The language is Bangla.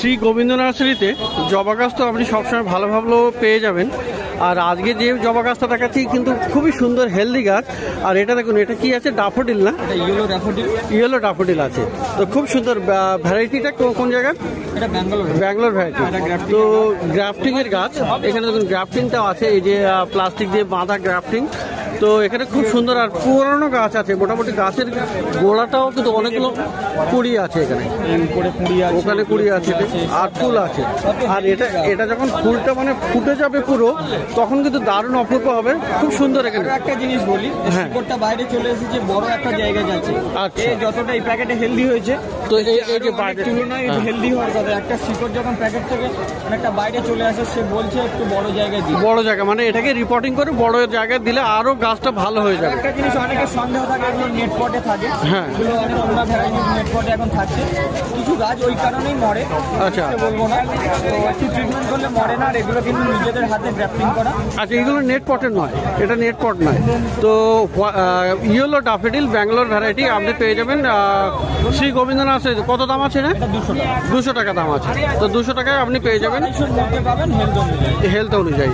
শ্রী গোবিন্দ নার্সারিতে জবা গাছ তো আপনি সবসময় ভালো ভালো পেয়ে যাবেন। আর আজকে যে জবা গাছটা দেখাচ্ছি কিন্তু খুবই সুন্দর হেলদি গাছ। আর এটা দেখুন, এটা কি আছে? ডাফোডিল না? Yellow daffodil. ইয়েলো ডাফোডিল আছে, তো খুব সুন্দর। ভ্যারাইটিটা কোন জায়গার? এটা ব্যাঙ্গালোর ভ্যারাইটি। তো গ্রাফটিং এর গাছ, এখানে দেখুন গ্রাফটিংটাও আছে, এই যে প্লাস্টিক দিয়ে বাঁধা গ্রাফটিং। তো এখানে খুব সুন্দর আর পুরনো গাছ আছে, মোটামুটি গাছের গোড়াটাও কিন্তু অনেকগুলো কুড়ি আছে এখানে, ওখানে কুড়ি আছে আর ফুল আছে। আর এটা যখন ফুলটা মানে ফুটে যাবে পুরো, তখন কিন্তু দারুণ অপূর্ব হবে, খুব সুন্দর। এখানে একটা জিনিস বলি, শিকড়টা বাইরে চলে এসেছে, বড় একটা জায়গা যাচ্ছে। আচ্ছা, যতটা এই প্যাকেটে হেলদি হয়েছে, তো এই যে বাইরে তুলনায় হেলদি হওয়ার কথা। একটা শিকড় যখন প্যাকেট থেকে অনেকটা বাইরে চলে আসে, সে বলছে একটু বড় জায়গায় দিই। বড় জায়গা মানে এটাকে রিপোর্টিং করে বড় জায়গায় দিলে আরো গাছটা ভালো হয়ে যাবে। একটা জিনিস অনেকের সন্দেহ থাকে, এগুলো নেট পটে থাকে। হ্যাঁ, এগুলো অনেক পুরো ভ্যারাইটির নেট পটে এখন থাকছে। কিছু গাছ ওই কারণেই মরে। আচ্ছা, বলবো না, তো একটু ট্রিটমেন্ট করলে মরে না। আর এগুলো কিন্তু নিজেদের হাতে গ্রাফটিং করা। আচ্ছা, এগুলো নেট পটের নয়, এটা নেট পট নয়। তো ইয়েলো ড্যাফোডিল ব্যাঙ্গালোর ভ্যারাইটি আপনি পেয়ে যাবেন শ্রী গোবিন্দ নার্সারি। কত দাম আছে? না 200 টাকা দাম আছে। তো 200 টাকায় আপনি পেয়ে যাবেন হেলথ অনুযায়ী। হেলথ অনুযায়ী।